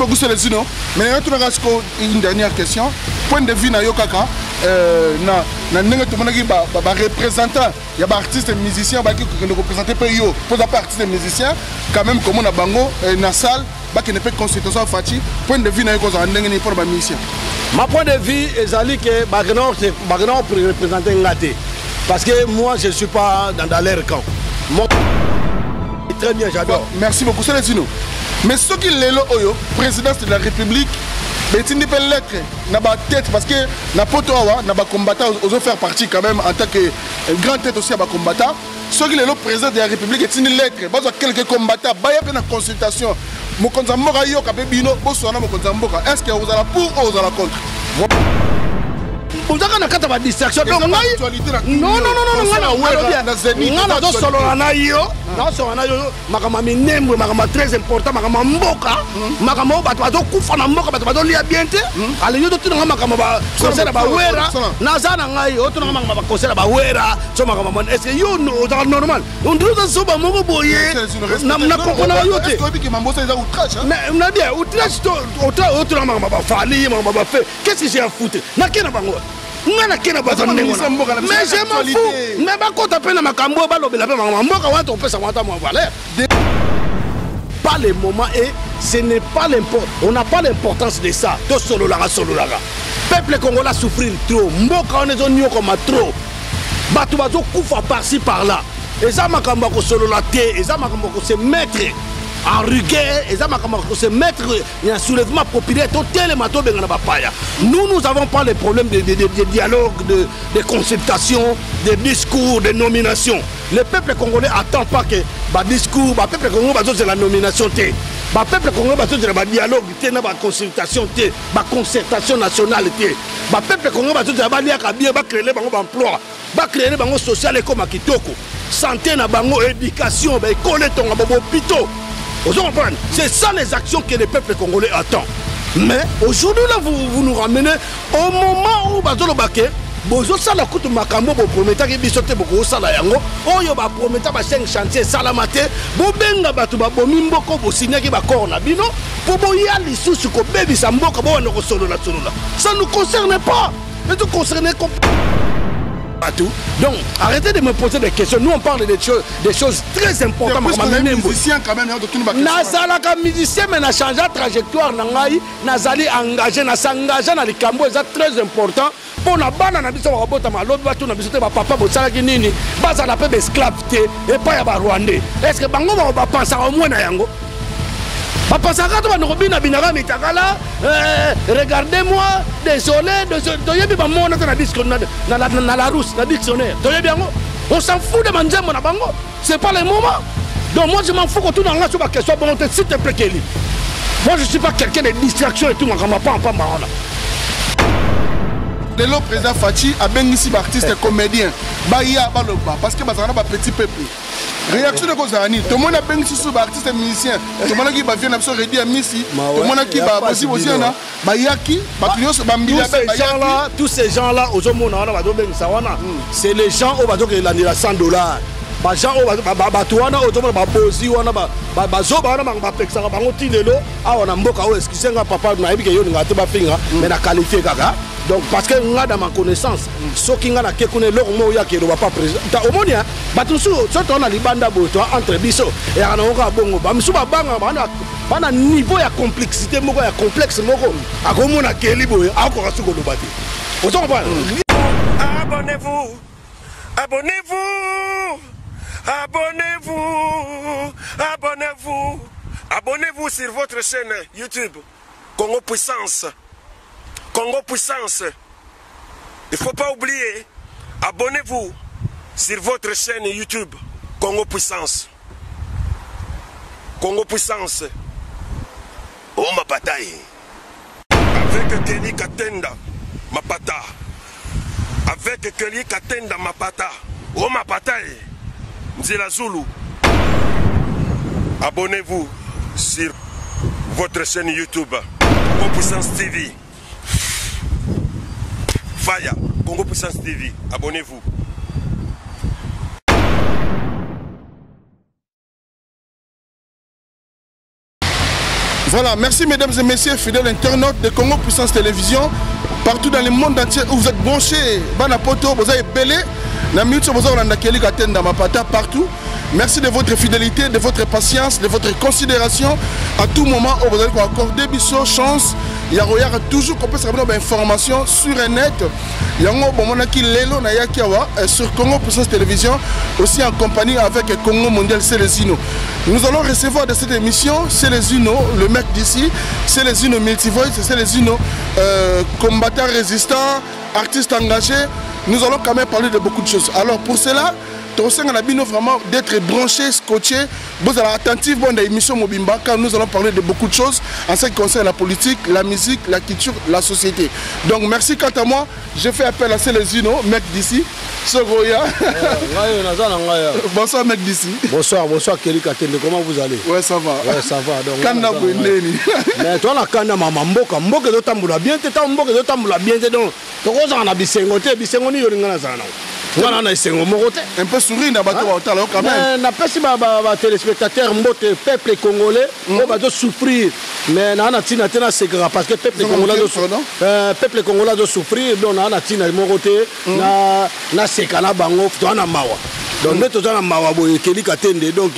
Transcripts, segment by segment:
beaucoup, Célestino. Mais une dernière question. Point de vue, na Yokaka, représentant, il y a des artistes et musiciens qui ne représentent pas yo. Pour les artistes et musiciens, quand même, comme on a bango, na salle, qui ne peut consultation Fati. Point de vue, na Yokaka, pour les musiciens. Ma point de vue, c'est que Bagnon pour représenter Ngate. Parce que moi, je ne suis pas dans l'air camp. Très bien, j'adore. Merci beaucoup, Célestino. Mais ce qui est là, président de la République, mais il n'y a pas de lettre, il n'y a pas de tête, parce que na poto awa, na ba combattant, osons faire partie quand même en tant que grand tête aussi à ba combattant. Ce qui est là, président de la République, est une lettre, il y a quelques combattants, il y a une consultation. Mokonza Mboka yo kabebino, boswana Mokonza Mboka. Est-ce que vous allez pour ou vous allez contre? Vous avez une distraction. Non, très important, qu'est-ce que j'ai à foutre? Mais je m'en fous. Mais quand on a Makambo, pas le moment et ce n'est pas l'important. On n'a pas l'importance de ça. Tout solo la. Peuple congolais souffrir trop. Mboka on est zone comme trop. Batu bazo koufa par-ci par-là. Et ça Makambo ko solo la té. Et ça Makambo ko se mettre en rigueur, et ça m'a se mettre un soulèvement populaire total. Nous n'avons pas les problèmes de dialogue, de consultation, de discours, de nomination. Le peuple congolais n'attend pas que le discours, le peuple congolais c'est la nomination. Le peuple congolais c'est le dialogue, la consultation, la concertation nationale. Le peuple congolais c'est créer l'emploi, créer le social comme Kitoko, santé, éducation, école, hôpital. C'est ça les actions que le peuple congolais attend. Mais aujourd'hui, là, vous nous ramenez au moment où Bazolo Baké, Bozo Sala Koutou Makambo, vous promettez que Bissote Boko Sala Yango, Oyo va promettre que 5 chantiers Salamate, Bobenga Batouba Bomimboko, Bosigna qui va corner Bino, pour Boya l'issue sur le bébé Samboka, Bono Solo la Solo. Ça ne nous concerne pas. Mais nous concerne donc, arrêtez de me poser des questions. Nous, on parle des choses très importantes. Musicien quand même. Nazalaka musicien, mais n'a changé la trajectoire. Nazali engagé, n'a s'engagé dans les cambos. C'est très important. Pour la banane, on a robot à l'autre bateau, on a besoin de papa, on a besoin de base à la paix d'esclavité et pas à Rwandais. Est-ce que Bango va penser au moins à Yango? Regardez-moi, désolé, on s'en fout de manger mon abango. C'est pas le moment. Donc moi je m'en fous que tout dans la question. S'il te plaît, Kelly. Moi je ne suis pas quelqu'un de distraction et tout. Le président Fati a bien ici artiste comédien. Baya Baloba parce que Bazana ba petit peuple. Réaction de Kozani, tout le monde a bien ici sous artiste et musicien. Tout le monde qui va venir sur Redi à Missi. Tout le monde qui va aussi aussi là. Bayaki, tous ces gens-là, c'est les gens au bateau qui l'ont dit à $100. Bajan Batuana, Babosi, donc parce que nous dans ma connaissance, ceux qui ont la kekune l'ormo ya qui ne va pas présenter. Au moins, batusu, surtout on a libanda boto entre biso et on a bongo. Bamsuba banga bana niveau ya complexité moko ya complexe moko. Akomo na keli boye, akora suko do bati. Vous comprenez? Abonnez-vous, abonnez-vous, abonnez-vous, abonnez-vous, abonnez-vous sur votre chaîne YouTube Congo Puissance. Congo Puissance. Il ne faut pas oublier, abonnez-vous sur votre chaîne YouTube Congo Puissance. Congo Puissance. Oh ma bataille. Avec Kelly Katenda, ma pata. Avec Kelly Katenda, ma pata. Oh ma bataille. Nzela Zulu. Abonnez-vous sur votre chaîne YouTube Congo Puissance TV. Faya, Congo Puissance TV, abonnez-vous. Voilà, merci mesdames et messieurs, fidèles internautes de Congo Puissance Télévision. Partout dans le monde entier où vous êtes branchés, Banapoto, vous avez belé, partout. Merci de votre fidélité, de votre patience, de votre considération. À tout moment, vous allez accorder des chance. Il y a toujours qu'on peut savoir des informations sur le net. Il y a sur Congo Puissance Télévision, aussi en compagnie avec Congo Mondial Célésino. Nous allons recevoir de cette émission Célésino, le mec d'ici, Célésino Multivoice, Célésino combattant résistant, artiste engagé. Nous allons quand même parler de beaucoup de choses. Alors pour cela, on a besoin vraiment d'être branché, scotché, vous allez attentif à l'émission Mobimba car nous allons parler de beaucoup de choses en ce qui concerne la politique, la musique, la culture, la société. Donc merci quant à moi, je fais appel à Célésino, mec d'ici, Sogoya. Bonsoir mec d'ici. Bonsoir Kelly Katende, comment vous allez? Ouais ça va. Ouais ça va. Donc, Kanda Bouendeni. Mais toi la Kanda maman mboka de tamboula bien, t'es mboka de tamboula bien, donc toi on a bisengote, bisengoni yoringana zana. Un peu sourire dans le quand même. Mais pas si les téléspectateurs, le peuple congolais, on va souffrir. Mais on a parce que le peuple congolais doit souffrir. Donc on a moté, na sekana bango, on a mawa. Donc nous on a mawa boy Kelly Katende donc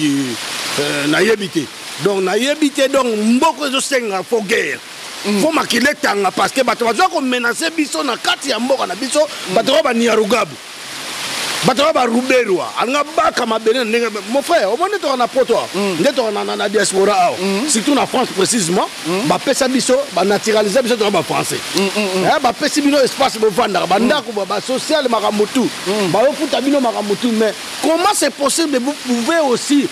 na yebité. Donc na yebité donc mboko zo senga fo guerre. Faut maquiller tanga parce que bato bazo ko menacer biso na kati ya mboka na biso bato ba niarugabu. Bato ba ruberwa anga baka mabene ndenge mon frère au monde to na poto ndeto na diaspora surtout na France précisément ba pesa biso ba naturaliser biso to ba français ba pesa bino espace bo vendre ba ndako ba social makamutu ba ofuta bino makamutu mais comment c'est possible vous pouvez aussi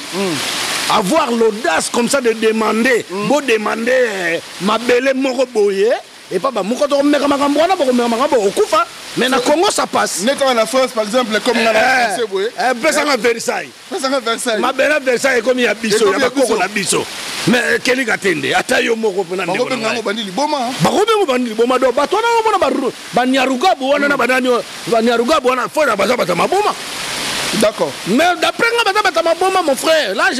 avoir l'audace comme ça de demander beau demander mabele moko boye et pas bah moko to meka makambona boko meka makabo okufa mais na Congo ça passe n'est pas en France par exemple comme na français boye pesanga Versailles mabele Versailles comme ya biso ya bakoko na biso mais Kelly Katende ata yo moko pona ndeko ngo bandi liboma do bato na bona ba nyarugabu wana na banani ba nyarugabu wana fo na baza bata maboma. D'accord. Mais d'après moi, mon frère, là,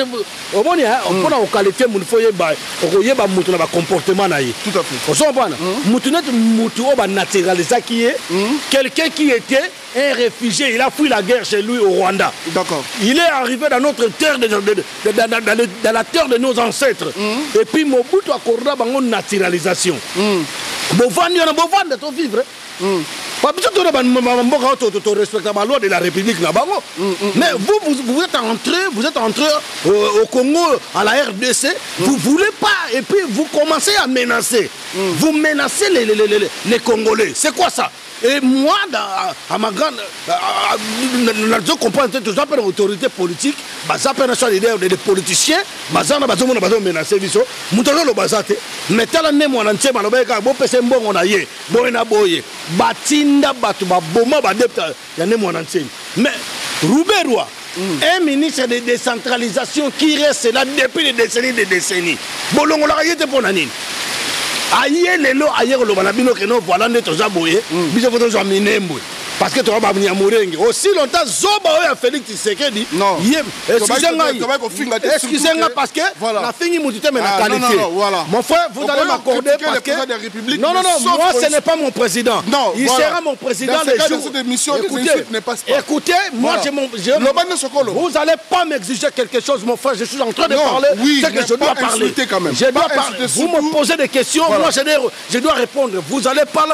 on peut qualifier mon foyer, on comportement. Tout à fait. On s'en va. Qui est quelqu'un qui était un réfugié. Il a fui la guerre chez lui au Rwanda. D'accord. Il est arrivé dans notre terre, dans la terre de nos ancêtres. Et puis, Mobutu a accordé une naturalisation. Bovanda, vivre. Pas besoin de respecter la loi de la République. Mais vous êtes entré au Congo, à la RDC, vous ne voulez pas, et puis vous commencez à menacer. Vous menacez les Congolais. C'est quoi ça? Et moi, à ma grande. Je comprends que tout ça peut être autorité politique, ça peut être des politiciens, ça peut être menacé. Mais tel un moi, entier, mais Rouberwa, un ministre de décentralisation qui reste là depuis des décennies. Bolongo la yete pour nani. Aïe lelo aïe le balabino que nous voilà net aux aboyés. Biso photo aux minembo. Parce que tu vas venir mourir. Aussi longtemps, Zoba a Félix Tshisekedi. Non. Excusez-moi parce que la fin est mais la qualifié. Mon frère, vous allez m'accorder parce que. Non, moi ce n'est pas mon président. Non, il sera mon président les jours. Écoutez, moi vous n'allez pas m'exiger quelque chose, mon frère. Je suis en train de parler. C'est que je dois parler. Je dois parler. Vous me posez des questions, moi je dois répondre. Vous n'êtes pas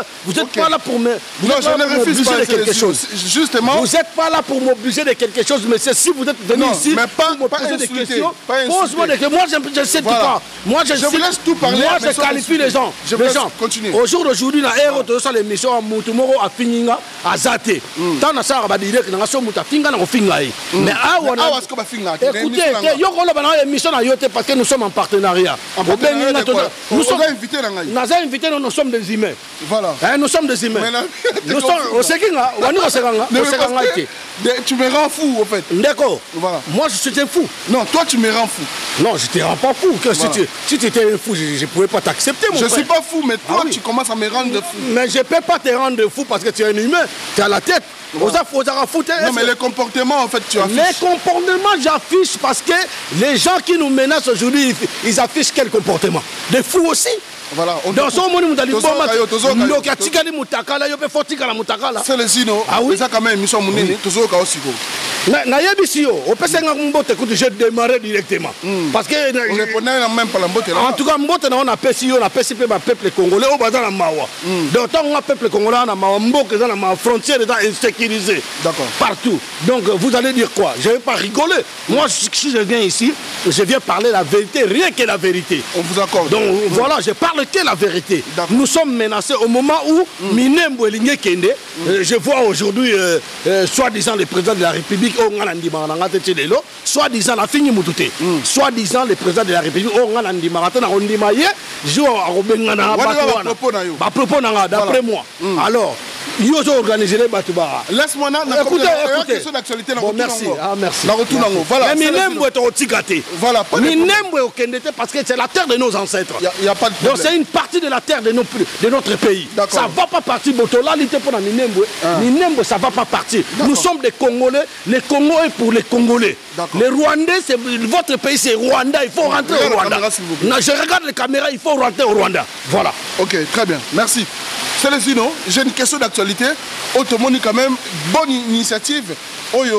là pour me. Non, je ne refuse pas quelque chose. Justement. Vous n'êtes pas là pour m'obliger de quelque chose, mais si vous êtes venu ici pour me poser des questions, pose-moi des questions. Moi, je sais tout pas. Moi, je vous laisse tout parler. Moi, je qualifie les gens. Continue. Au jour d'aujourd'hui, la RO de l'émission à Moutumoro à Fininga, à Zate. Tant à ça, on va dire que nous sommes à Finga, on Finga. Mais écoutez, il émission à Yote parce que nous sommes en partenariat. Nous sommes invités, nous sommes des humains. Voilà. Nous sommes des humains. Nous sommes au Séguinga. Ah, tu me rends fou, en fait. D'accord. Voilà. Moi, je suis un fou. Non, toi, tu me rends fou. Non, je ne te rends pas fou. Voilà. Si tu étais un fou, je ne pouvais pas t'accepter, mon frère. Je ne suis pas fou, mais toi, tu commences à me rendre fou. Mais je ne peux pas te rendre fou parce que tu es un humain. Tu as la tête. Voilà. Non, mais les comportements, en fait, tu affiches. Les comportements, j'affiche parce que les gens qui nous menacent aujourd'hui, ils affichent quel comportement? Des fous aussi. Voilà. Dans son monde, c'est le zino. Ah oui. Ça quand même, ils sont monés. J'ai démarré directement. Parce que on répondait même pas la mbote. En tout cas, on a perçu le peuple congolais au bazar Mawa. Donc, le peuple congolais a ma frontière est insécurisée. D'accord. Partout. Donc, vous allez dire quoi? Je ne vais pas rigoler. Moi, si je viens ici, je viens parler la vérité, rien que la vérité. On vous accorde. Donc, voilà, je parle que la vérité. Nous sommes menacés au moment où Minembo Elinge Kende, je vois aujourd'hui, soi-disant le président de la République, soi-disant la fini Moutouté, soi-disant le président de la République, d'après moi. Alors, ils ont organisé les Batouba. Laisse-moi écoutez. Question d'actualité. Bon, merci. Merci. Voilà. Mais Minembo est au Tigate. Voilà. Minembo est au Kendete parce que c'est la terre de nos ancêtres. Il n'y a pas de problème. Donc c'est une partie de la terre de notre pays. Ça ne va pas partir. Botola, pour la Minembo. Minembo, ça ne va pas partir. Nous sommes des Congolais. Les Congolais est pour les Congolais. Les Rwandais, votre pays, c'est Rwanda. Il faut rentrer au Rwanda. Je regarde les caméras, il faut rentrer au Rwanda. Voilà. Ok, très bien. Merci. Célestino, j'ai une question d'actualité. Automoni quand même, bonne initiative.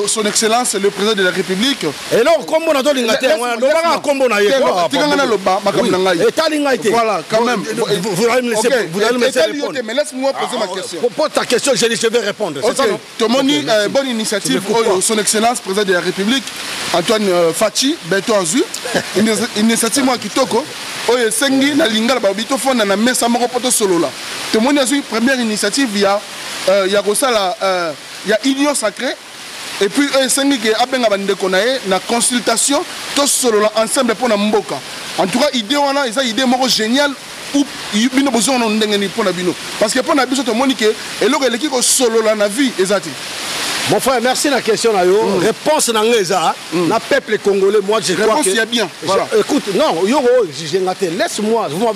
Son Excellence, le président de la République. Et là, comme on a dit, voilà, quand même. Vous allez me laisser répondre. Mais laisse-moi poser ma question. Pose ta question, je vais répondre. Tomoni, bonne initiative. Son Excellence, président de la République, Antoine Fachi, Beto Azu. Initiative moi Kitoko. Oye Sengi, na Lingala, Babito Fonda, na Mesa Moropoto Solo là. Tomoni a eu une première initiative, il y a Union Sacrée. Et puis, il y a consultation, tout solo ensemble pour Mboka. En tout cas, l'idée est une idée géniale. Parce que pour la vie, et solo la vie. Mon frère, merci la question. Réponse dans le peuple congolais, moi je crois que... Réponse, il y a bien. Voilà. Écoute, non, laisse-moi, vous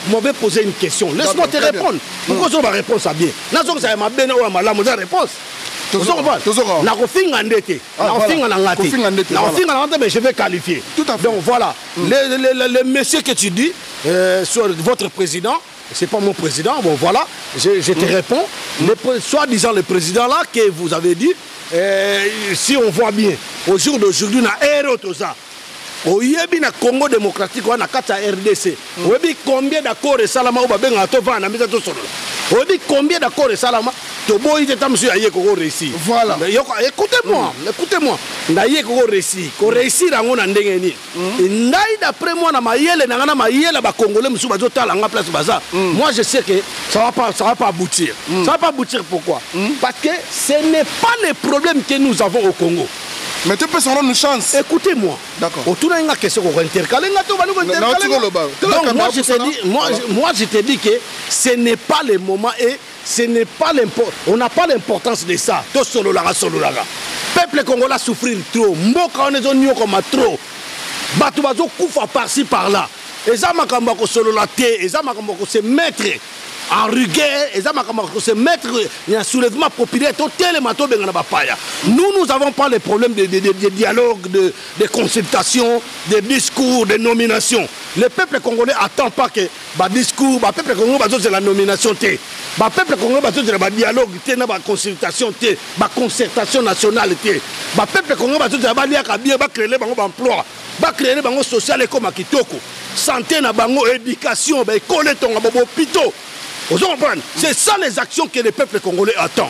m'avez posé une question. Laisse-moi te répondre. Pourquoi je vais répondre ça bien? Réponse. Mais je vais qualifier. Tout à fait. Donc voilà, le monsieur que tu dis, sur votre président, c'est pas mon président, bon voilà, je te réponds. Soi-disant le président là que vous avez dit, si on voit bien, au jour d'aujourd'hui, on a Erotosa. Au Yébi na Congo démocratique, on a 4 RDC. Au Yébi combien d'accords et salama ou babeng à Tova na mise à tout solo. Au Yébi combien d'accords et salama, Tobo il était monsieur Aye Koko réussi. Voilà. Écoutez-moi, écoutez-moi. Naye Koko réussi, ko réussi dans on andengeni. Naï d'après moi na mayele na mayele ba Congolais monsieur bazo tala nga place baza. Moi je sais que ça va pas aboutir. Ça va pas aboutir pourquoi? Parce que ce n'est pas le problème que nous avons au Congo. Mais tu peux s'en rendre une chance. Écoutez-moi. D'accord. Donc moi je te dis que ce n'est pas le moment et ce n'est pas l'importance. On n'a pas l'importance de ça. Tout solo la peuple congolais souffrir trop. Mboka on est zone comme trop. Batu bazo koufa par-ci par-là. Eza makamba ko solo la té, eza makamba ko se mettre en rigueur, eza makamba ko se mettre un soulèvement populaire total mato bengana bapaya. Nous n'avons pas les problèmes de dialogue, de consultation, de discours, de nomination. Le peuple congolais attend pas que ba discours, ba peuple congolais bazo c'est la nomination té. Ba peuple congolais bazo c'est la dialogue té na ba consultation té, ba concertation nationale té. Ba peuple congolais bazo c'est ba liaka bien ba créer bango ba emploi. Ba créer bango social comme à Kitoko. Santé na bango, éducation, ba école ton ba hôpitaux. Vous comprenez? C'est ça les actions que le peuple congolais attend.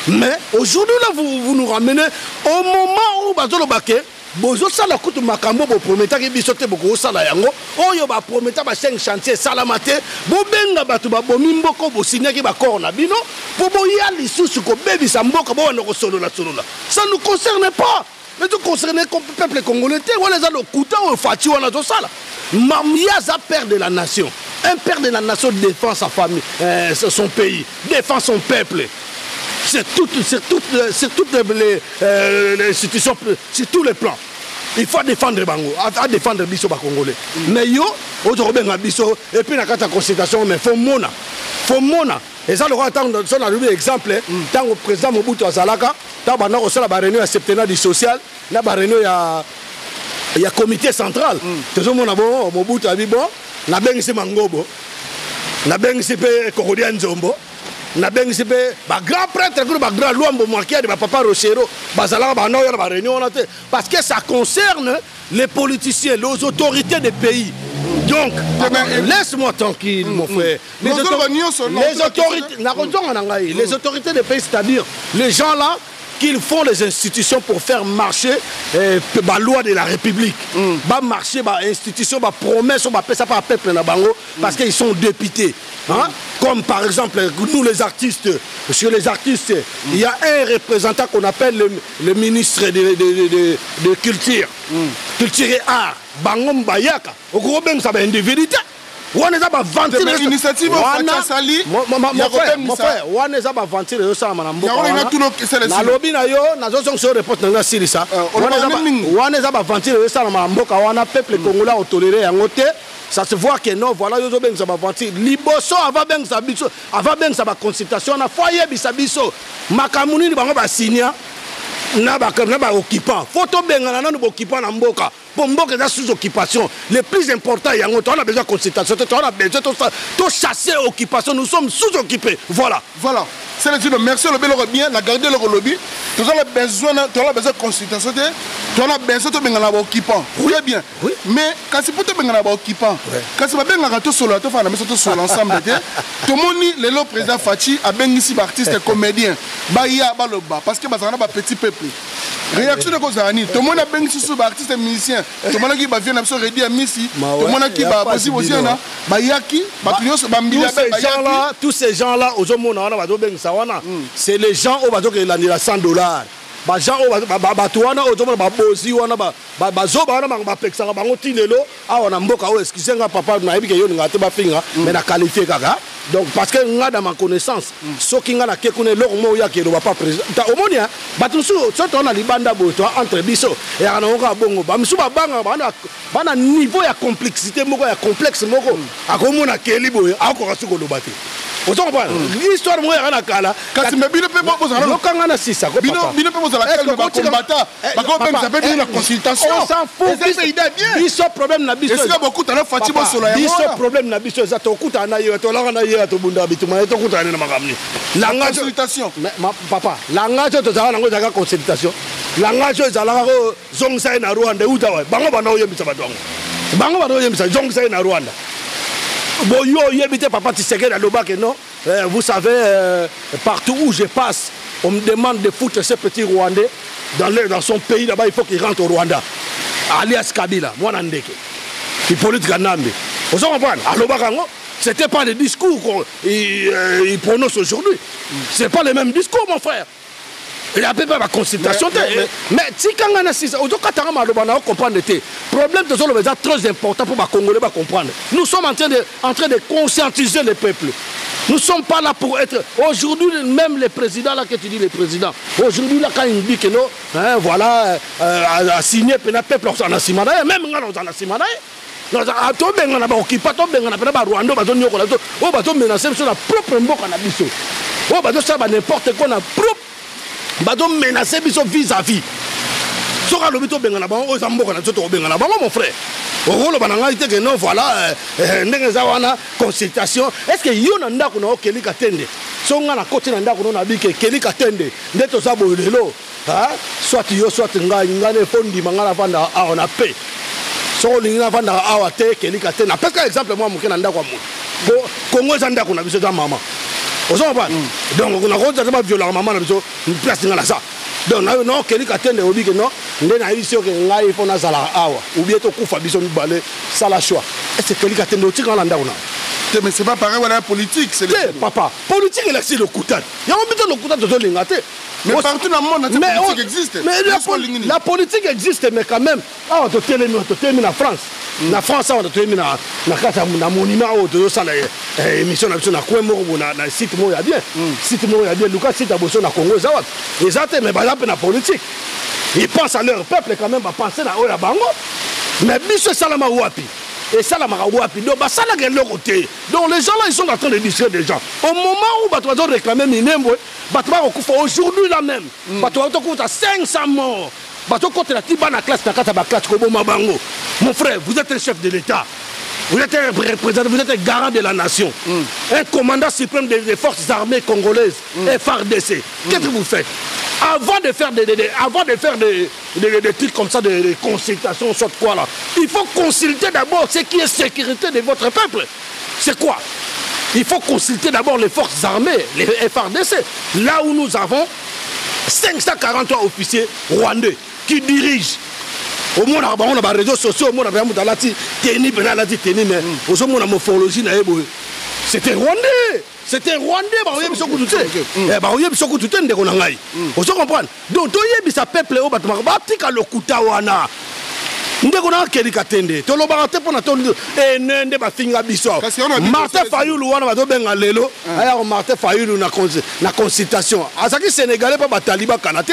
Mais aujourd'hui là vous nous ramenez au moment où bazolo baké bozo sala kutu makambo bo prometa ki bisote boko sala yango oyo ba prometa ba 5 chantier salamate bo benga batu ba bomi mboko bo signaki ba corps na bino po bo ya lisusu ko bebi sa mboka bo na ko solola. Ça ne nous concerne pas. Mais tout concerne le peuple congolais, on les a le couteau au Fati, on a tout ça là. Mamiaza, père de la nation. Un père de la nation défend sa famille, son pays, défend son peuple. sur toutes les institutions, sur tous les plans. Il faut défendre Bango, à défendre Bisso Congolais. Mais yo, aujourd'hui, Bisso, et puis la consultation, mais faut mona. Et ça, le roi, tant qu'on a donné exemple, tant que le président Mobutu Azalaka, tant qu'on a reçu la réunion à septennat du social, la réunion, il y a comité central. Tout le monde a bon, Mobutu a dit bon, na bengi se Mangobo, na bengi se Kokodian Nzombo, na bengi se grand prêtre, grand Luambo Mwakia de papa Rochero, Bazala, la réunion, parce que ça concerne les politiciens, les autorités des pays. Donc, laisse-moi tranquille, mon frère. Les autorités des pays, c'est-à-dire les gens là, qu'ils font les institutions pour faire marcher la loi de la République. Marcher, institution, promesse, ça par peuple parce qu'ils sont députés. Hein? Comme par exemple, nous les artistes, chez les artistes, il y a un représentant qu'on appelle le ministre de Culture. Culture et Art. Bangom Bayaka. Au gros, même ça va être une vérité. On est à vanter les initiatives. Mon frère, on est à vanter les choses. Na lobby na yo, na zo sur report na Sirisa. On est à vanter les choses. On a peuple congolais au toléré en côté. Ça se voit que non, voilà, yo zo ben ça va vanter. Liboso avant ben ça biso, avant ben ça va consultation na foyer bisabiso. Makamuni bango ba signer. Na ba occupant. Photo bengana na occupant na mboka. Pour mboka est sous occupation. Le plus important, on a besoin de consultation. On a besoin de chasser occupation. Nous sommes sous-occupés. Voilà. Voilà. C'est le dit, merci le bel bien, la garder le lobby. Tu as besoin de consultation. Tu as besoin de occupant. Oui, bien. Oui. Mais quand c'est pour te benga occupant, quand c'est pas benga tout solo, tu fais la maison sur l'ensemble. Tout le monde, le président Fachi a bengi si artiste comédien. Baya baloba parce que bazana ba petit peuple. Réaction de Kozani. Tout le monde a bengi sur artiste musicien. Tout le monde qui va venir sur Redi à Missi. Tout le monde qui va aussi aussi na Bayaki, tous ces gens là, c'est les gens au bateau qui ont $100. Les gens au bateau qui ont donc, parce que dans ma connaissance, ceux qui ont la question, qui ne va pas présenter. Au moins, on a libanda entre biso et on a bongo. On a niveau de complexité, complexe, à comment on a quel boy, à quoi on a battu. L'histoire moi à la cala. Quand tu me bino peut pas poser la ça. Bino peut poser la cala, combattant. Par contre, ça peut venir la consultation. On s'en fout. Biso problème na biso. Est-ce que beaucoup t'as Fatima sur la biso problème na biso ça to kuta na yo to la na yo to bunda bituma to kuta na makamni. La consultation. Papa, langage to za na ngo za consultation. Langage za la ko zongsa na Rwanda utawa. Bango bana oyebisa badongo. Bango bana oyebisa zongsa na Rwanda. Bon, papa, tu sais que non. Vous savez, partout où je passe, on me demande de foutre ces petits Rwandais dans son pays là-bas, il faut qu'il rentre au Rwanda. Alias Kabila, moi Nandeke. Il politique à Nambe. Vous comprenez? Ce n'était pas le discours qu'il prononce aujourd'hui. Ce n'est pas le même discours, mon frère. Il a pas la consultation. Mais si quand on a ça, on doit comprendre le problème est très important pour les Congolais comprendre. Nous sommes en train de conscientiser le peuple. Nous ne sommes pas là pour être... Aujourd'hui, même le président, là que tu dis, le président, aujourd'hui, là, quand il dit que non, voilà, a signé, puis le peuple, on a signé, même on a signé. Nous avons occupé, n'importe quoi, on menacé vis-à-vis. Mon frère. Non, voilà, consultation. Est-ce que you n'en a qu'on a Kelly Katende? Son a côté n'en a qu'on a dit que Kelly Katende, d'être ça, soit yo, soit ngane fondi mangala vanda on a paix. So lingina vanda awa te Kelly Katende. Parce que exemple moi mon n'en a quoi moi. Congo zanda qu'on a vu ça maman. Donc on a rendu à violent maman une place dans la ça. Donc non Kelly Katende obi que non ndena ici que ngai fona sala awa ou bien to kufa biso ni balé ça la choix. Est-ce que Kelly Katende oti quand landa ona? Mais c'est pas pareil voilà politique c'est papa politique il c'est le coutal. Il y a un peu de coutal de lingate. Mais partout dans le monde la politique existe. Mais la politique existe mais quand même ah to télé en France. na France on a trouvé na kata na monument au de ça la émission na coin moko na site mo ya bien site mo ya bien Lucas site aboso na Congo za wapi ezate mais ba na politique ils pensent à leur peuple quand même va penser na oya bango mais biso salama wapi et ça la wapi donc bah ça la gueule côté donc les gens là ils sont en train de distraire des gens au moment où bah tu vas réclamer Minembwe bah tu vas aujourd'hui là même bah tu vas te 500 morts bah tu comptes la tiba na classe na kata ba classe ko boma bango mon frère vous êtes un chef de l'État vous êtes un représentant vous êtes un garant de la nation un commandant suprême des forces armées congolaises FARDC qu'est-ce que vous faites avant de faire des trucs comme ça, des consultations, soit quoi là, il faut consulter d'abord ce qui est sécurité de votre peuple. C'est quoi? Il faut consulter d'abord les forces armées, les FARDC. Là où nous avons 543 officiers rwandais qui dirigent. Au monde, on a des réseaux sociaux, au monde, on a teni, mais au monde, la morphologie, c'était rwandais. C'était rwandais, bah oui, bisoko tout ça. Bah oui, bisoko tout ça, ndeko nangai. Vous comprenez? Donc, toi, il y a peuple au bâtiment, bah tika le kuta wana. Ndeko na keli katende. To lo barate pona to nende ba finga biso. Martin Fayulu wana ba to benga lelo. Aya Martin Fayulu na consultation. Azaki sénégalais pas ba taliba kanate,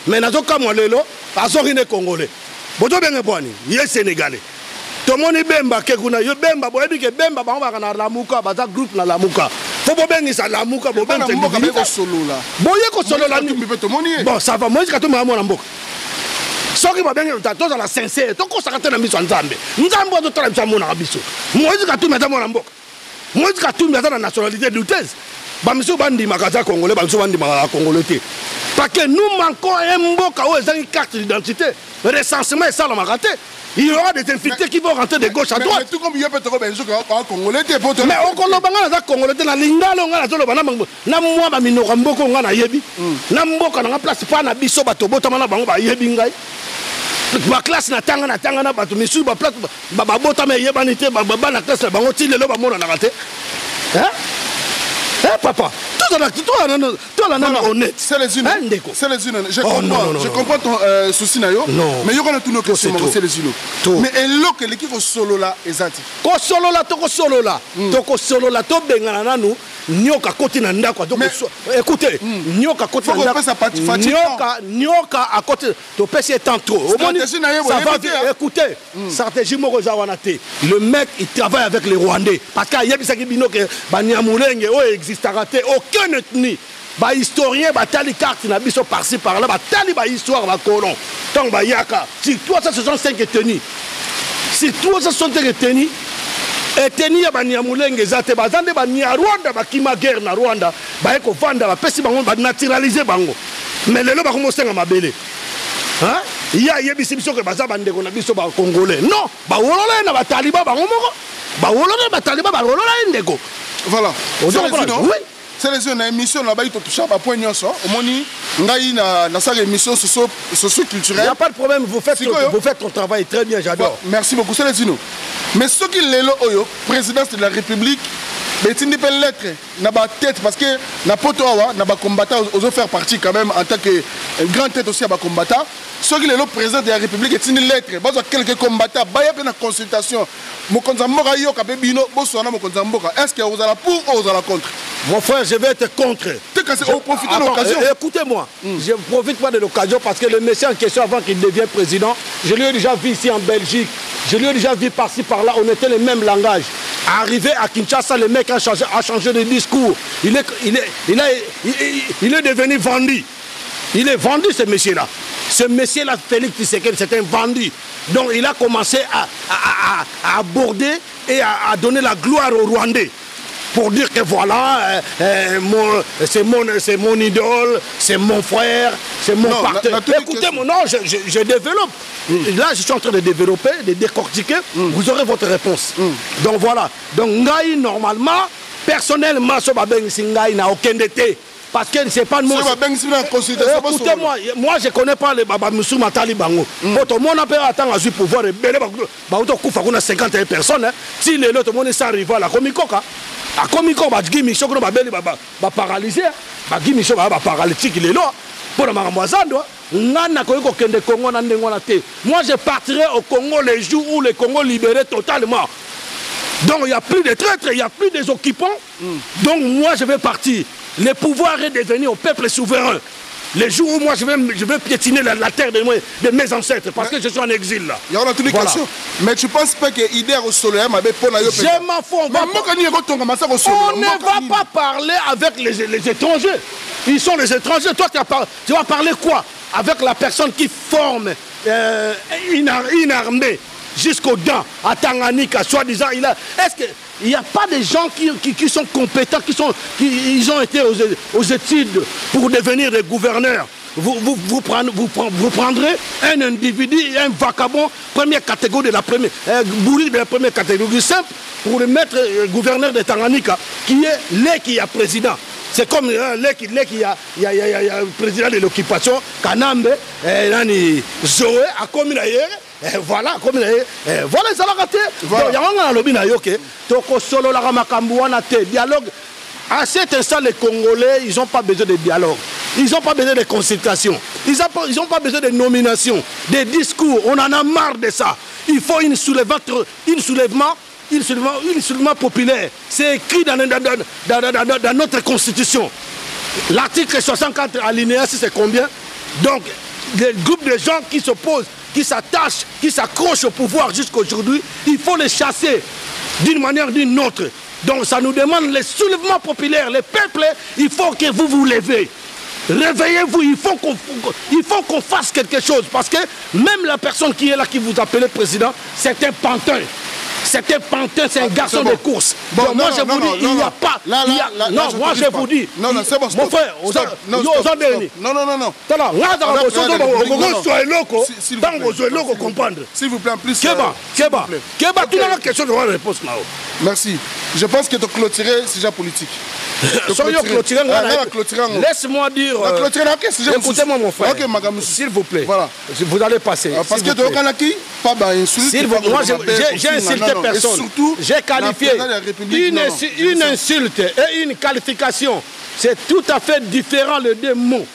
mais nazo kamwa lelo, azori ne congolais. Boto benga bwani, yé sénégalais. To moni bemba ke kuna yo bemba bo ebi ke bemba ba ba na lamuka ba za groupe na lamuka. Faut bien que ça la mouka bo ben solo là. Boye ko solo là. Bon ça va moi quand moi na mboka. Soki ba ben to za la sincère to ko sakata na miso nzambe. Nzambe to tala biso mona biso. Moi quand tu meta mona mboka. Moi quand tu meta na nationalité douteuse. Ba miso bandi makaza congolais ba miso bandi makaza congolais te. Parce que nous manquons un mboka où ils ont une carte d'identité. Recensement est ça la maraté. Il y aura des infiltrés qui vont rentrer de gauche à droite. Mais tout comme il y a peut-être un Congolais. Mais au Congolais, on a Congolais, on a Lingala, on a Zolo, na moi, ma minoramboko, on a yebi. Na mboka, on a place pas na biso, bato, botamana, bango, ba yebi ngai. Ma classe na tanga, bato, misu, ba place, ba botama, yebanité, ba na classe, bango, tile, ba mona, na raté. Hein? Hein, papa? Toi, là, honnête. C'est les unes. C'est les unes. Je comprends ton souci, Nayo. Mais il y aura tout nos questions, c'est les unes. Mais elle que l'équipe solo là, exact. Ko solo là, toko solo là. Toko solo là, to bengana nanu. Nyoka koti na ndako. Écoutez, nyoka koti na ndako. Nyoka à côté. To pèse tant trop. Ça va vite. Écoutez, stratégie moko zawanate. Le mec, il travaille avec les Rwandais. Parce qu'il y a des bino que Banyamulenge, existe à rater. Aucun ethnie. Ba historien, ba tali carte na biso par-ci par-là, ba tali ba histoire ba colon. Donc ba yaka. Si toi ça ce sont 5 ethnies. Si toi ça sont 5 ethnies. Ethnie ya ba Nyamulenge zate ba zande ba Rwanda ba kima guerre na Rwanda, ba eko vanda ba pesi bango ba naturaliser bango. Mais lelo ba commencer na mabele. Hein? Il y a yebisi biso ke baza bande ko na biso ba congolais. Non, ba wolola na ba taliba bango moko. Ba wolola ba taliba ba wolola ndeko. Voilà. Oui. C'est les une émission là-bas, il touche à point nyonso. Au moni, ngaï na sa émission socio-culturelle. Il n'y a pas de problème, vous faites ton travail très bien, j'adore. Merci beaucoup, c'est les unes. Mais ce qui est là, président de la République, mais tu n'as pas lettre, n'a pas tête parce que n'a pas toi, n'a pas combattant, osons faire partie quand même en tant que grande tête aussi à combattant. Ce qui est le président de la République est une lettre. Parce que quelques combattants, il y a une consultation. Est-ce que vous allez pour ou vous allez contre? Mon frère, je vais être contre. Profitez de l'occasion. Écoutez-moi, je ne profite pas de l'occasion parce que le monsieur en question, avant qu'il devienne président, je lui ai déjà vu ici en Belgique. Je lui ai déjà vu par-ci, par-là. On était le même langage. Arrivé à Kinshasa, le mec a changé de discours. Il est devenu vendu. Il est vendu, ce monsieur-là. Ce monsieur-là, Félix Tshisekedi, c'est un vendu. Donc, il a commencé à aborder et à donner la gloire aux Rwandais. Pour dire que voilà, c'est mon idole, c'est mon frère, c'est mon partenaire. Écoutez-moi, non, je développe. Là, je suis en train de développer, de décortiquer. Vous aurez votre réponse. Donc, voilà. Donc, Ngaï, normalement, personnellement, ce Babeng Singaï n'a aucun dété. Parce que c'est pas moi. Écoutez-moi, moi je connais pas les Baba Moussou Matali Bango. Tout le monde a pas attendre à pouvoir et belé ba 51 personnes. Si les autres monde sans rival à Komikoka. À Komiko ba Gimi Chokro ba belé ba paralysé. Ba Gimi Chokro ba paralytique il est là. Pour la maramwazando. Ngana Koyoko Kende Congo Nandengwanate. Moi, je partirai au Congo les jours où le Congo libéré totalement. Donc, il n'y a plus de traîtres, il n'y a plus des occupants. Donc, moi, je vais partir. Le pouvoir est devenu au peuple souverain. Les jours où moi, je vais piétiner la terre de mes ancêtres parce que je suis en exil là. Il y a une voilà. Question. Mais tu ne penses pas que l'idée au soleil m'a fait pour la Je m'en fous. On ne va pas parler avec les étrangers. Ils sont les étrangers. Toi, tu vas parler quoi? Avec la personne qui forme une armée jusqu'aux dents à Tanganyika, soi-disant. Est-ce qu'il n'y a pas des gens qui sont compétents, ils ont été aux études pour devenir des gouverneurs? Vous prendrez un individu, un vagabond, première catégorie de la première, bourri de la première catégorie simple, pour le mettre gouverneur de Tanganyika, qui est qui a président. C'est comme il y a président de l'occupation, Kanambe, Zoé, à Kominaye. Voilà, comme voilà, ça l'a raté. Il y a un lobby nayoke. Toko solo la makambuana te dialogue. À cet instant, les Congolais, ils n'ont pas besoin de dialogue. Ils n'ont pas besoin de consultation. Ils n'ont pas besoin de nomination, des discours. On en a marre de ça. Il faut un soulèvement populaire. C'est écrit dans notre constitution. L'article 64 alinéa, c'est combien? Donc, des groupes de gens qui s'opposent, qui s'attachent, qui s'accrochent au pouvoir jusqu'à aujourd'hui, il faut les chasser d'une manière ou d'une autre. Donc ça nous demande les soulèvements populaires, les peuples, il faut que vous vous levez. Réveillez-vous, il faut qu'on fasse quelque chose. Parce que même la personne qui est là, qui vous appelle président, c'est un pantin. C'est un pantin, c'est un garçon de course. Bon, donc moi je vous dis, il n'y a pas... Non, moi je vous dis... Non, c'est bon, mon frère, non. S'il vous plaît, en plus... Keba, tu n'as pas question de réponse là. Merci. Je pense que tu as clôturé ce sujet politique. Laisse-moi dire... Écoutez-moi mon frère, s'il vous plaît. Vous allez passer. Parce que tu as qui? Pas d'insulte. Moi j'ai insulté personne. J'ai qualifié une insulte et une qualification. C'est tout à fait différent les deux mots.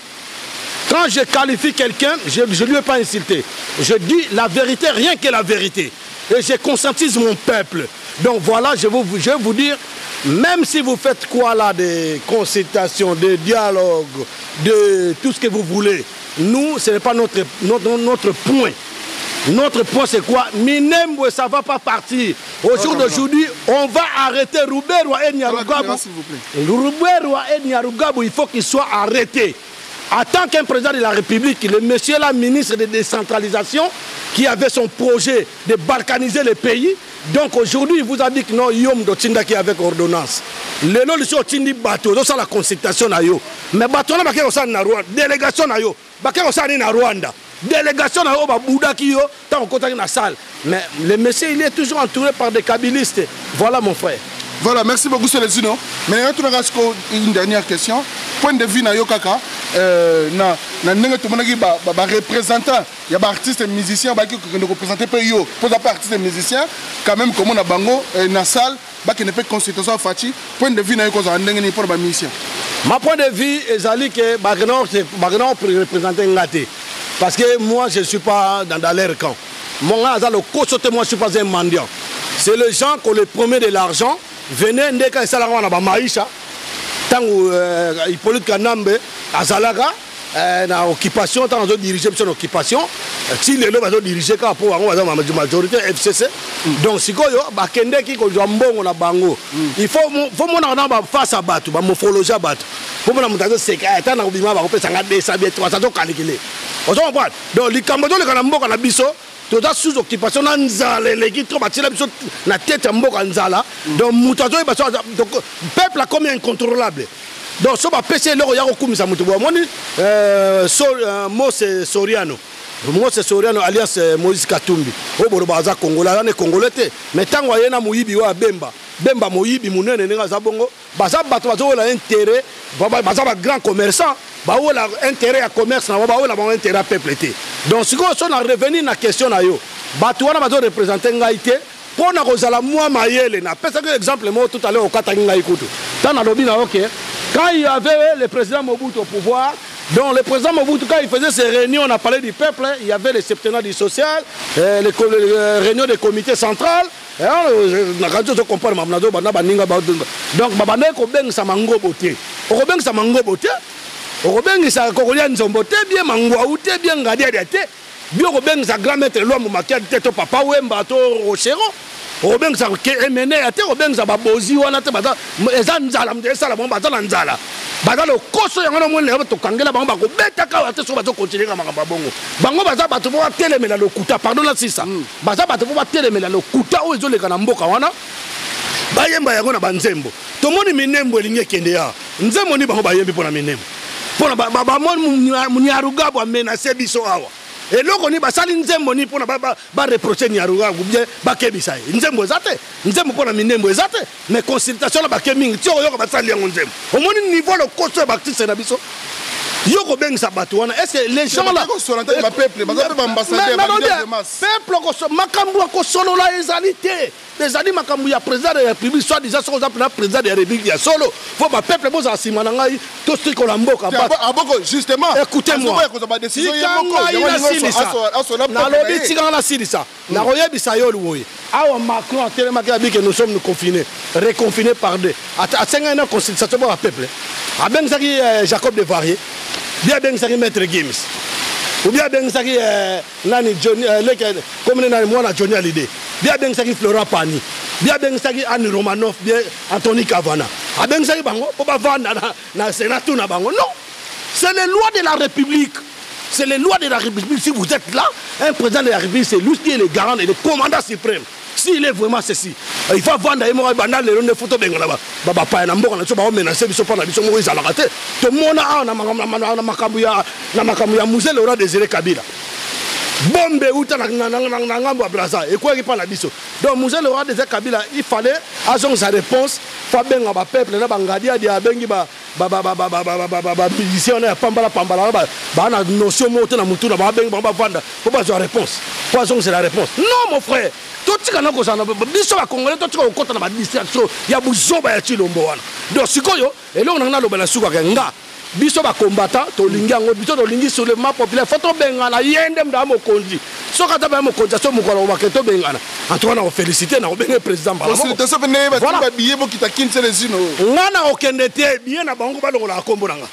Quand je qualifie quelqu'un, je ne lui ai pas insulté. Je dis la vérité, rien que la vérité. Et je conscientise mon peuple. Donc voilà, je vais vous dire, même si vous faites quoi là, des consultations, des dialogues, de tout ce que vous voulez, nous, ce n'est pas notre point. Notre point, c'est quoi? Minembwe, ça ne va pas partir. Au jour d'aujourd'hui, on va arrêter Rouberwa et Nyarugabo. Rouberwa et Nyarugabo, il faut qu'il soit arrêté. En tant qu'un président de la République, le monsieur là, ministre de décentralisation, qui avait son projet de balkaniser le pays, donc aujourd'hui, il vous a dit que non, Yom Dotinda qui avec ordonnance. Le nom de Tindi bateau, c'est la consultation. Mais bateau, on a délégation, on Rwanda. Délégation à Bouddha qui est dans la salle. Mais le monsieur, il est toujours entouré par des kabylistes. Voilà mon frère. Voilà, merci beaucoup, c'est les Zino. Mais une dernière question. Point de vue, Kaka, représentant, il y a des artistes et musiciens qui ne représentent pas yo. Pour les artistes et musiciens, quand même, comme on a Bango, dans la salle, qui ne peut pas consulter ça, point de vue, pour les musiciens. Ma point de vue, c'est que Bagnon peut représenter Ngate. Parce que moi, je ne suis pas dans leur camp. Moi, je ne suis pas un mendiant. C'est les gens qui ont le promet de l'argent. Venez, dès qu'ils sont là, Maïcha, tant que Hippolyte Kanambe, Azalaga, dans l'occupation, tant qu'ils dirigent son occupation, si les gens ont dirigé pour la majorité FCC, donc si Bakende qui ont un bon bango, il faut que face à Batu, morphologie à Batu. Pour que nous c'est que nous avons fait 300 calculés. Donc les Cambodgiens, les Kanambo, les Bisso, tout ça sous occupation, les qui trop battus la tête en Mboka Nzala. Donc Moutazo, le peuple a comme incontrôlable. Donc ça va pécher l'euro, il y a beaucoup de Mose Soriano. Mose Soriano alias Moïse Katumbi. Au Borobaza Congolais, on est Congolais. Mais tant qu'on y a Moïbi ou Bemba. Bemba Moïbi, Mounene, Zabongo, Baza Batoazo a intérêt, Baza grand commerçant, Bao a intérêt à commerce, Bao a intérêt à peuple. Donc si on a revenu à la question, Batouana va représenter Ngaïté, pour na kozala moi mayele na pesa que exemple moi tout à l'heure au Katanga ikutu. Dans la lobby na OK. Quand il y avait le président Mobutu au pouvoir, Donc le président Mobutu, quand il faisait ses réunions, on a parlé du peuple, hein, il y avait les septennats du social, les réunions des comités centrales. Donc, babane ko beng sa mango boté. O beng sa mango boté. O beng sa kokolia nzomboté bien mango outé bien ngadia té. Bien ko beng sa grand maître l'homme makia to papa wemba to rochero. O beng sa ke emene ate o beng sa babozi wana te bata ezanzala mdesala bomba zala nzala. Bazalo koso yango mo le to kangela bango ba ko beta ka ate so ba to continuer ka makamba bongo. Bango baza bato bo telemela lokuta pardon la sisa. Baza bato bo telemela lokuta o ezoleka na mboka wana. Bayemba yango na banzembo. To moni minembo elinge kende ya. Nzembo ni bango bayembi pona minembo. Pona ba Munyarugabo amenacer biso awa. Et loko ni basali nzembo ni pona ba reprocher Nyarugabo bien bakebisa. Nzembo ezate. Nzembo pona minembo ezate. Mais consultation la bakemingi ti oyo basali yango nzembo. Au moins niveau le coach baptiste na biso. Yoko beng sabato wana. Est-ce que les gens là peuple makambu ko solo la ezalité. Les amis makambu ya président de la République soit déjà so za président de la République ya solo. Faut ba peuple bo za simana ngai to striko la mboka ba. Aboko justement. Écoutez-moi. Na lobi tika na silisa. Na royebisa yo luoyi. Awa Macron a tellement dit que nous sommes confinés, reconfinés par deux. À 5 ans, constitution pour le peuple. À Ben Zaki Jacob de Varier, bien Ben Zaki Maître Gims, ou bien Ben Zaki Nani Johnny, comme moi Johnny Hallyday, bien Ben Zaki Florent Pagny, bien Ben Zaki Anne Romanoff, bien Anthony Cavana. À Ben Zaki Bango, pour pas vendre na Sénat tout na Bango. Non, c'est les lois de la République. C'est les lois de la République. Si vous êtes là, un président de la République, c'est lui qui est le garant et le commandant suprême. S'il est vraiment ceci, il faut vendre les photos de papa et Nambo, on a menacé, ils sont pas dans ils ont raté. Tout le monde a un musée, le roi Désiré Kabila. Bombe outa na ngambo ya Braza et quoi qui parle biso. Donc musée le roi Désiré Kabila, il fallait avoir sa réponse, fa benga ba peuple na bangadia dia bengi ba musicien na pambala ba na notion moto na mutu na ba bengi ba vanda. Faut pas avoir réponse. Faut avoir la réponse. Non mon frère. Tout ce qu'on a causé, biso ba congolais tout ce qu'on compte na ba distraction, ya buzoba ya Chilombo wana. Donc sikoyo et là on a lo bela suka nga. Biso ba combattant to lingango biso to lingi soulèvement populaire photo bengana yende mda mokonzi soka ta ba mokonzi so mukolo wa keto bengana en tout cas on féliciter na obenge président bala to so venez ba ba biye bo kita kinse les zino ngana okende te bien na bango ba longola kombo nanga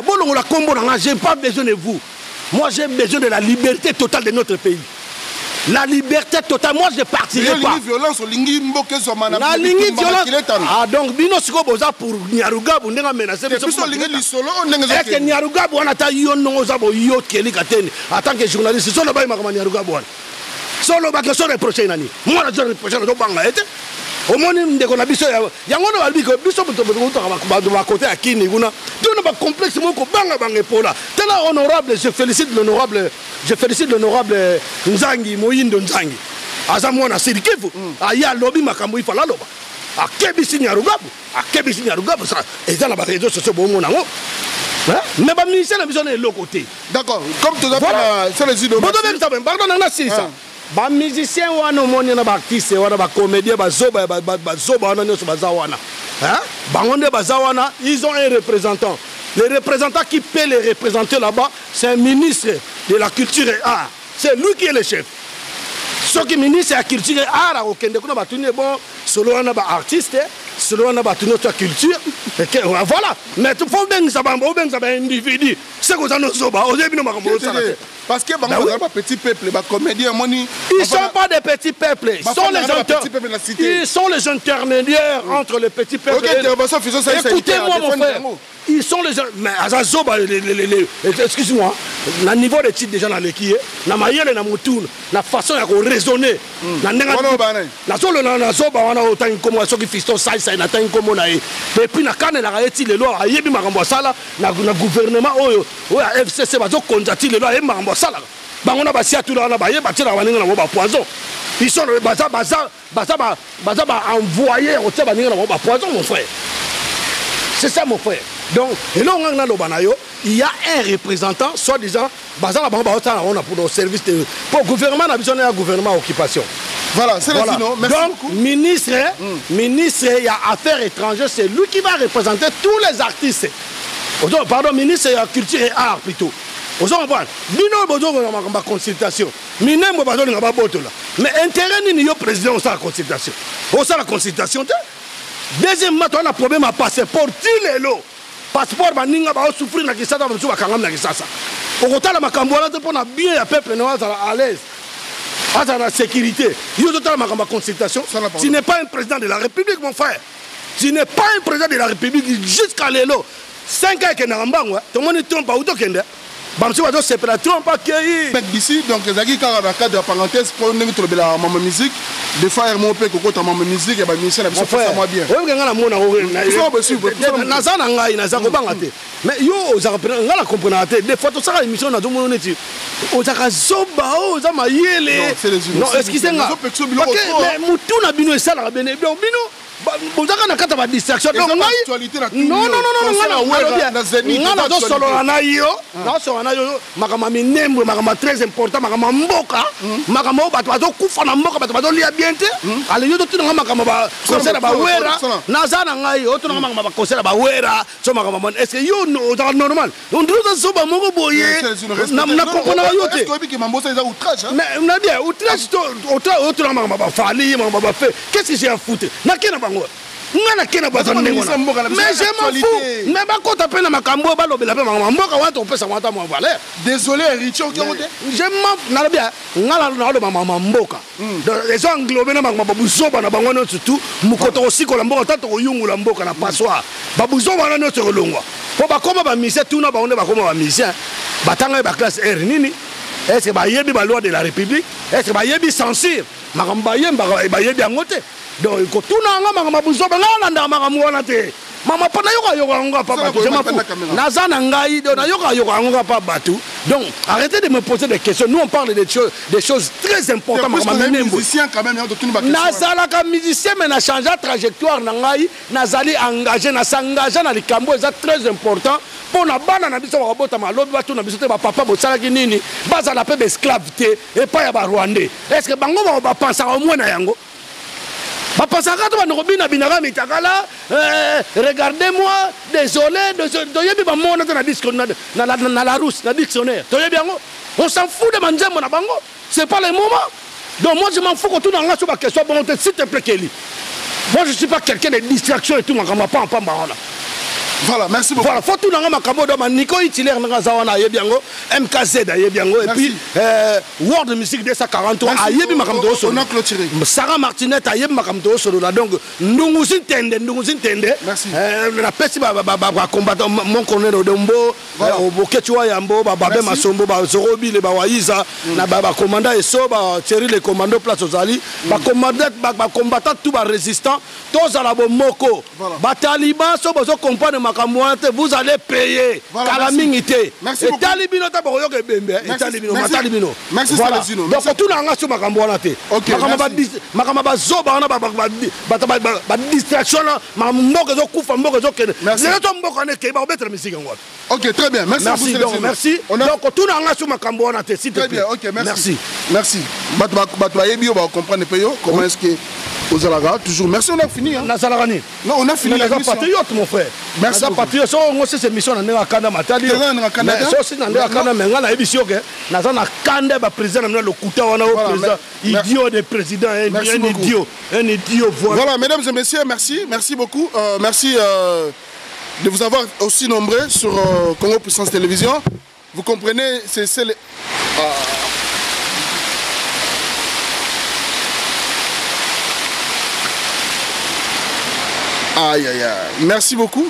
bo longola kombo nanga j'ai pas besoin de vous, moi j'ai besoin de la liberté totale de notre pays. La liberté totale, moi je ne partirai pas. Violence, la violence. Ah donc, bino siko boza pour Nyarugabo, on a menacé. Est-ce que Nyarugabo, on a taillé yo keli kateni. En tant que journaliste, solo ba ma Nyarugabo. Solo ba que so reprocher nani. Moi je reprocher do banga ete. Au moins ndeko na biso ya ngono albiko biso buto ba côté akini kuna. Donc ba complexe moko banga pola. Tellement honorable, je félicite l'honorable Nzangi Moyindo Nzangi. Azamwa na Sirikivu. Aya lobi makambo ifala loba. Akebisi Nyarugabo ça. Et dans la réseau sociaux bongo nango. Mais ba ministère na biso na l'autre côté. D'accord. Comme tout à fait c'est les idées. Pardon na ça. Ba musicien wana moni na ba artiste wana ba comédien ba zoba wana nyoso bazawana. Hein? Bangonde bazawana, ils ont un représentant. Le représentant qui peut les représenter là-bas, c'est un ministre de la culture et art. C'est lui qui est le chef. Ce qui est ministre de la culture et art, bon, solo on a des artistes, solo on a des culture. Voilà. Mais il faut bien que ça soit un individu. C'est que ça nous sauve. Parce que les petits peuples, les comédiens, ils ne sont pas des petits peuples. Ils sont les intermédiaires entre les petits peuples. Écoutez-moi mon frère. Ils sont les gens. Mais excuse-moi, le niveau des titres déjà dans l'équipe, la manière de la façon de raisonner, et puis, les lois, le gouvernement, le FCC, les lois, ils sont envoyés au poison, mon frère. C'est ça, mon frère. Donc, et là, il y a un représentant, soi-disant, pour le service pour le gouvernement, on a besoin d'un gouvernement occupation. Voilà, c'est voilà. Donc, beaucoup. Ministre, il y a affaires étrangères, c'est lui qui va représenter tous les artistes. Pardon, ministre de la Culture et Art plutôt. Vous comprenez? Bino bozo ma consultation. Minembo bazo nga ba botola. Mais intérêt ni yo président au la consultation. Au la consultation. Deuxièmement, on a un problème à passeport. Tilelo. Passeport baninga ba souffrir na kisasa ba ba kangam na kisasa. Au kotala makambola te pona bien ya peuple no à l'aise. À la sécurité. Yo total ma consultation. Tu n'es pas un président de la République mon frère. Tu n'es pas un président de la République jusqu'à l'élo. 5 ans que na mbangwa, tout le monde trompe auto kende. Bamsi wazo sepela trompe accueilli. D'ici donc Zaki car dans cadre de parenthèse pour nous trouver la maman musique, des fois RMOP koko ta maman musique et ba ministère na biso ça moi bien. Oui nga na mona na nazana ngai na zako bangate. Mais yo ozaka nga la comprendre te des fois to saka émission na domo neti. Ozaka zoba o za mayele. Non, excusez-moi. Mais mutu na bino esala bene bino. Bozaka na kata ba distraction donc non ngana do solo na yo na solo na yo makama minembo makama très important makama mboka makama bato bazo kufa na mboka bato bazo lia bien te ale yo to na makama ba conseil ba wera na zana ngai yo to na makama ba conseil ba wera so makama est-ce que yo normal on doit so ba moko boye na comprendre yo te est-ce que mambosa ils ont outrage mais on a bien outrage to na makama ba fali makama ba fait qu'est-ce que j'ai à foutre na kena ngana kena bazo nengo mais je m'en fous mais ba kota pe na makambo ba lobela pe mboka wato pesa wata mo valeur désolé Richard Kerote je m'en na bien ngala na lo mama mboka les gens englobés na mama babuzo bana bango no surtout mukoto osiko la mboka tato oyungu la mboka na passoir babuzo bana no se longwa po ba koma ba mission tuna ba onde ba koma ba mission batanga ba classe R nini est-ce que ba yebi ba loi de la République est-ce que ba yebi censure makamba yemba ba yebi angote donc ko tuna nga makamba buzo ba ngala makambo wana te mama pona yoka nga pa batu je m'en fous nazana ngai do na yoka nga pa batu donc arrêtez de me poser des questions nous on parle des choses très importantes makamba musicien quand même nazala ka musicien mais na changer trajectoire na ngai nazali engagé na s'engager na likambo c'est très important pour na bana na biso ba bota malobi batu na biso te ba papa bosala ki nini baza la pe esclavité et pas ya ba rwandais est-ce que bango ba penser au moins na yango Papasaka to banokobina binaka mitakala regardez-moi désolé toyebi ba mona na disque na la rousse na dictionnaire toyebi yango on s'en fout de manjemo na bango c'est pas le moment donc moi je m'en fous que tout na nga sur ba question bon s'il te plaît Kelly moi je suis pas quelqu'un de distraction et tout ngamba pas là. Voilà, merci beaucoup. Voilà, faut tout dans ma camodo, Nico Hitler, Nazawana, Yebiango, MKZ, Yebiango, et puis World Music 243, Ayebi Makamdo, on a clôturé. Sarah Martinet, Ayeb Makamdo, Solola, donc nous intendons. Merci. La peste va combattre mon colonel Odombo, au Ketua Yambo, Babé Masombo, Zorobi, les Bawaïza, Nababa commandant et Soba, Thierry les commandos place aux Ali, combattant tout bas résistant, tous à la Moko, Bataliban, Sobozo compagne. Vous allez payer calamité. Merci beaucoup. Merci voilà. Donc tout n'a pas sur Makamboana. Ok. Makamaba zoba na distraction là, mboka zo kufa mboka zo kene. Leto mboka ne ke ba betre musique ngwa. OK, très bien. Merci beaucoup. Donc merci. Donc tout n'a pas sur Makamboana te s'il te plaît. Très bien. OK, merci. Merci. Bato yebi ba comprendre payo comment est-ce que aux Alaga toujours. Merci, on a fini hein. Nazarani. Non, on a fini la mission. Patriote mon frère. Merci. Patriote, on sait cette mission na kanda matali. Mais ça aussi na kanda menga na émission que na kanda ba président na le kuta wana au président idiot de président un idiot voilà mesdames et messieurs, merci beaucoup. Merci de vous avoir aussi nombreux sur Congo Puissance Télévision. Vous comprenez, c'est les aïe aïe aïe. Merci beaucoup.